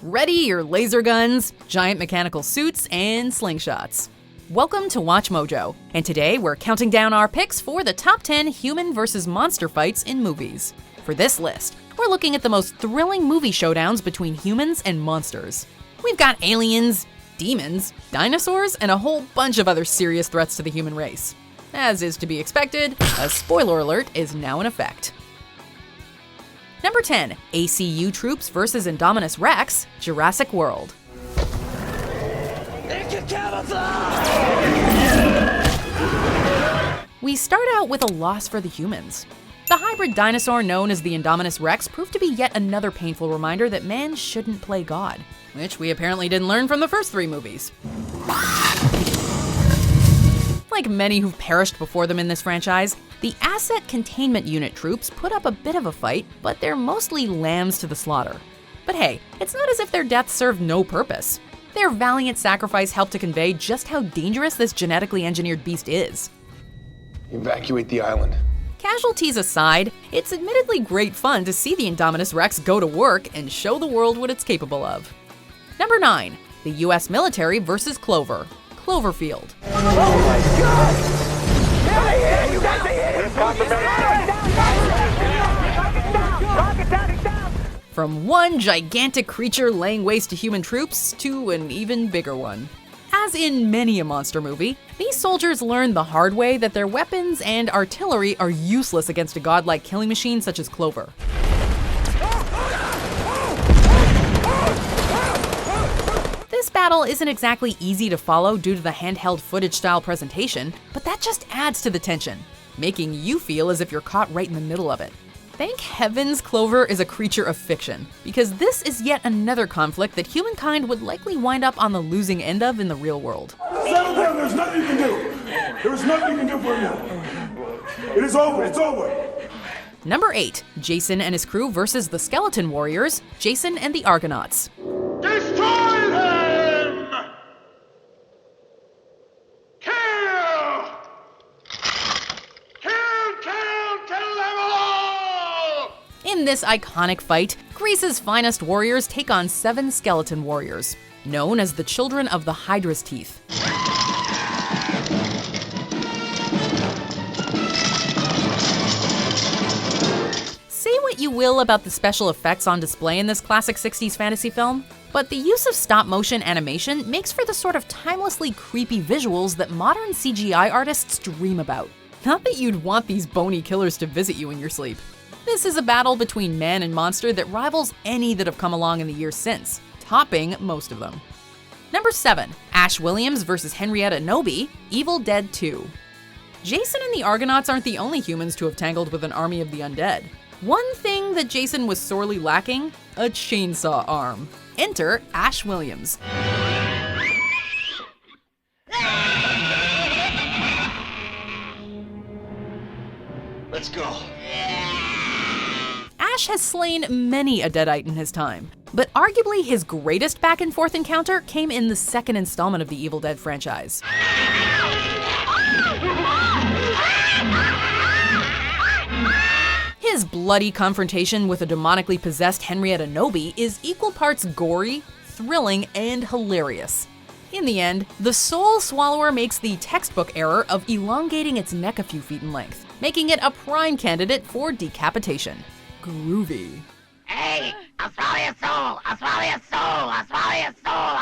Ready your laser guns, giant mechanical suits, and slingshots. Welcome to Watch Mojo, and today we're counting down our picks for the top 10 human versus monster fights in movies. For this list, we're looking at the most thrilling movie showdowns between humans and monsters. We've got aliens, demons, dinosaurs, and a whole bunch of other serious threats to the human race. As is to be expected, a spoiler alert is now in effect. Number 10, ACU Troops vs. Indominus Rex, Jurassic World. It can camouflage! We start out with a loss for the humans. The hybrid dinosaur known as the Indominus Rex proved to be yet another painful reminder that man shouldn't play God, which we apparently didn't learn from the first three movies. Like many who've perished before them in this franchise, the Asset Containment Unit troops put up a bit of a fight, but they're mostly lambs to the slaughter. But hey, it's not as if their deaths served no purpose. Their valiant sacrifice helped to convey just how dangerous this genetically engineered beast is. Evacuate the island. Casualties aside, it's admittedly great fun to see the Indominus Rex go to work and show the world what it's capable of. Number 9, the US military versus Clover, Cloverfield. Oh my god! Get out of here! You guys are here! Rocket down! From one gigantic creature laying waste to human troops to an even bigger one. As in many a monster movie, these soldiers learn the hard way that their weapons and artillery are useless against a godlike killing machine such as Clover. This battle isn't exactly easy to follow due to the handheld footage-style presentation, but that just adds to the tension, making you feel as if you're caught right in the middle of it. Thank heavens Clover is a creature of fiction, because this is yet another conflict that humankind would likely wind up on the losing end of in the real world. Settle down, there's nothing you can do. There is nothing you can do for him now. It is over, it's over. Number 8, Jason and his crew versus the Skeleton Warriors, Jason and the Argonauts. Destroy them! Kill! Kill them all! In this iconic fight, Greece's finest warriors take on 7 skeleton warriors, known as the Children of the Hydra's Teeth. Say what you will about the special effects on display in this classic 60s fantasy film, but the use of stop-motion animation makes for the sort of timelessly creepy visuals that modern CGI artists dream about. Not that you'd want these bony killers to visit you in your sleep. This is a battle between man and monster that rivals any that have come along in the years since, topping most of them. Number 7, Ash Williams vs. Henrietta Knowby, Evil Dead 2. Jason and the Argonauts aren't the only humans to have tangled with an army of the undead. One thing that Jason was sorely lacking, a chainsaw arm. Enter Ash Williams. Let's go. Ash has slain many a deadite in his time, but arguably his greatest back-and-forth encounter came in the second installment of the Evil Dead franchise. His bloody confrontation with a demonically possessed Henrietta Knowby is equal parts gory, thrilling, and hilarious. In the end, the Soul Swallower makes the textbook error of elongating its neck a few feet in length, making it a prime candidate for decapitation. Groovy. Hey, I'll swallow your soul! I'll swallow your soul! I'll swallow your soul!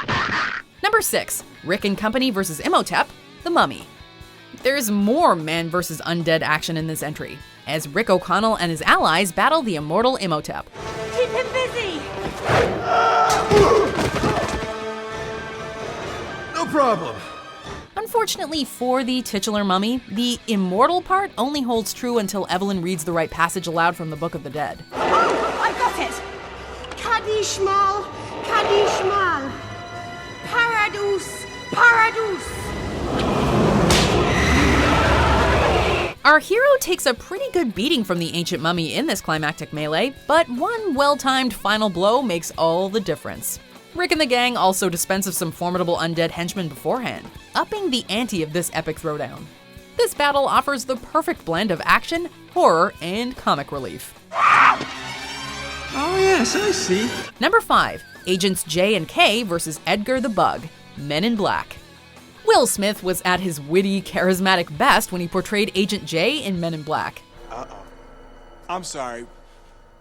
Number 6, Rick and Company vs. Imhotep, The Mummy. There's more man versus undead action in this entry, as Rick O'Connell and his allies battle the immortal Imhotep. Keep him busy! No problem. Unfortunately for the titular mummy, the immortal part only holds true until Evelyn reads the right passage aloud from the Book of the Dead. Oh, I got it! Kadishmal, Kadishmal. Paradus, Paradus. Our hero takes a pretty good beating from the ancient mummy in this climactic melee, but one well-timed final blow makes all the difference. Rick and the gang also dispense of some formidable undead henchmen beforehand, upping the ante of this epic throwdown. This battle offers the perfect blend of action, horror, and comic relief. Oh yes, I see. Number 5. Agents J and K versus Edgar the Bug, Men in Black. Will Smith was at his witty, charismatic best when he portrayed Agent J in Men in Black. I'm sorry.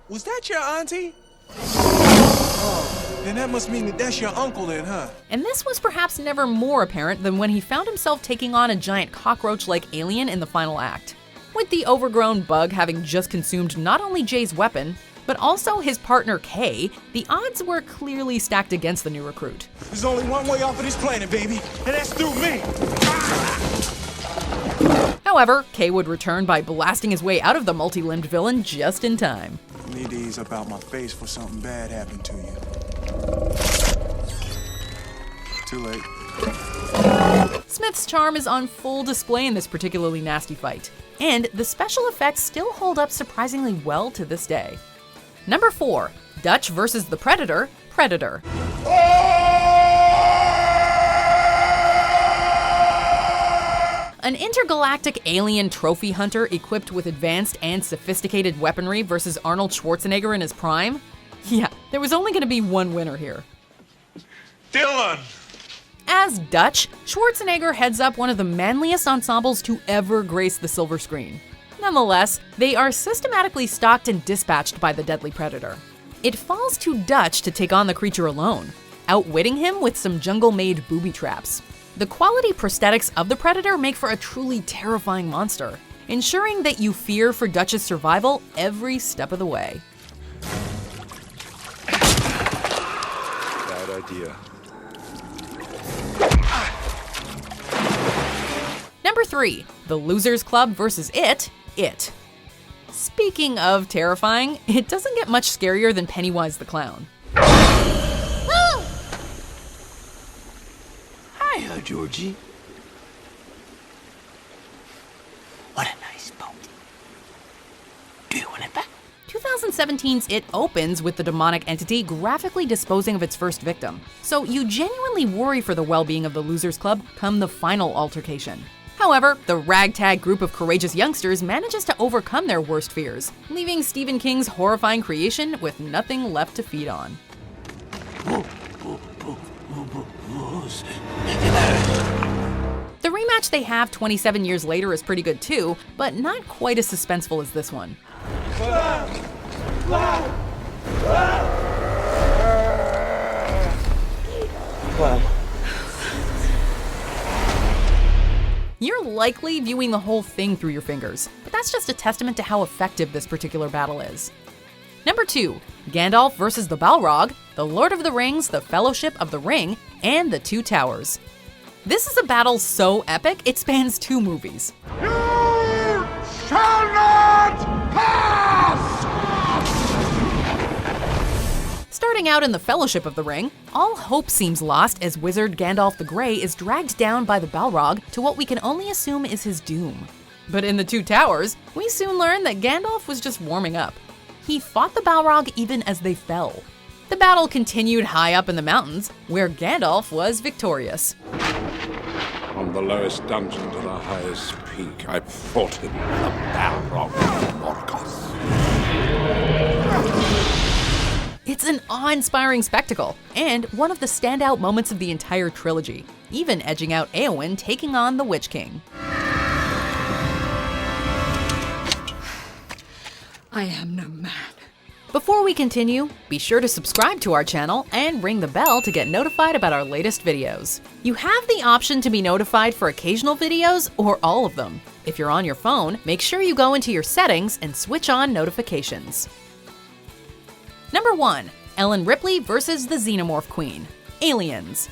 Was that your auntie? Oh, then that must mean that that's your uncle then, huh? And this was perhaps never more apparent than when he found himself taking on a giant cockroach-like alien in the final act. With the overgrown Bug having just consumed not only Jay's weapon, but also his partner K, the odds were clearly stacked against the new recruit. There's only one way off of this planet, baby, and that's through me! However, K would return by blasting his way out of the multi-limbed villain just in time. Need to ease up out my face for something bad happened to you. Too late. Smith's charm is on full display in this particularly nasty fight, and the special effects still hold up surprisingly well to this day. Number 4. Dutch versus the Predator, Predator. An intergalactic alien trophy hunter equipped with advanced and sophisticated weaponry versus Arnold Schwarzenegger in his prime? Yeah, there was only going to be one winner here. Dylan! As Dutch, Schwarzenegger heads up one of the manliest ensembles to ever grace the silver screen. Nonetheless, they are systematically stalked and dispatched by the deadly predator. It falls to Dutch to take on the creature alone, outwitting him with some jungle-made booby traps. The quality prosthetics of the predator make for a truly terrifying monster, ensuring that you fear for Dutch's survival every step of the way. Bad idea. Number 3. The Losers Club versus It. Speaking of terrifying, it doesn't get much scarier than Pennywise the Clown. Hiya, Georgie. What a nice boat. Do you want it back? 2017's It opens with the demonic entity graphically disposing of its first victim, so you genuinely worry for the well-being of the Losers Club come the final altercation. However, the ragtag group of courageous youngsters manages to overcome their worst fears, leaving Stephen King's horrifying creation with nothing left to feed on. The rematch they have 27 years later is pretty good too, but not quite as suspenseful as this one. You're likely viewing the whole thing through your fingers, but that's just a testament to how effective this particular battle is. Number 2. Gandalf versus the Balrog, The Lord of the Rings, The Fellowship of the Ring, and The Two Towers. This is a battle so epic, it spans 2 movies. You shall not pass! Starting out in The Fellowship of the Ring, all hope seems lost as wizard Gandalf the Grey is dragged down by the Balrog to what we can only assume is his doom. But in The Two Towers, we soon learn that Gandalf was just warming up. He fought the Balrog even as they fell. The battle continued high up in the mountains, where Gandalf was victorious. From the lowest dungeon to the highest peak, I fought him, the Balrog of Morgoth. It's an awe-inspiring spectacle, and one of the standout moments of the entire trilogy, even edging out Éowyn taking on the Witch King. I am no man. Before we continue, be sure to subscribe to our channel and ring the bell to get notified about our latest videos. You have the option to be notified for occasional videos or all of them. If you're on your phone, make sure you go into your settings and switch on notifications. Number 1. Ellen Ripley versus the Xenomorph Queen, Aliens.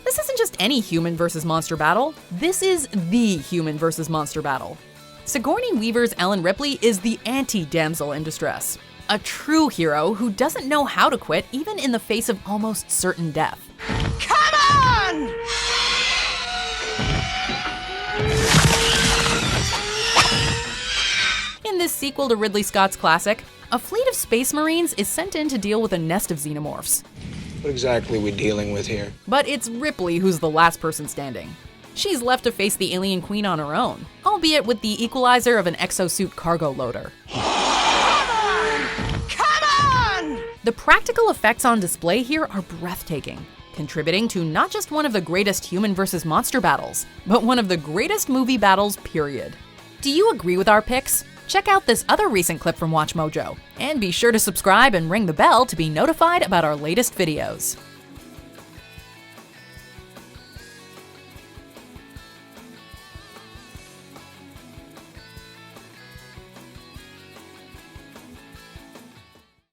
This isn't just any human versus monster battle, this is the human versus monster battle. Sigourney Weaver's Ellen Ripley is the anti-damsel in distress. A true hero who doesn't know how to quit even in the face of almost certain death. Come on! In this sequel to Ridley Scott's classic, a fleet of space marines is sent in to deal with a nest of xenomorphs. What exactly are we dealing with here? But it's Ripley who's the last person standing. She's left to face the alien queen on her own, albeit with the equalizer of an exosuit cargo loader. Come on! The practical effects on display here are breathtaking, contributing to not just one of the greatest human versus monster battles, but one of the greatest movie battles, period. Do you agree with our picks? Check out this other recent clip from WatchMojo, and be sure to subscribe and ring the bell to be notified about our latest videos.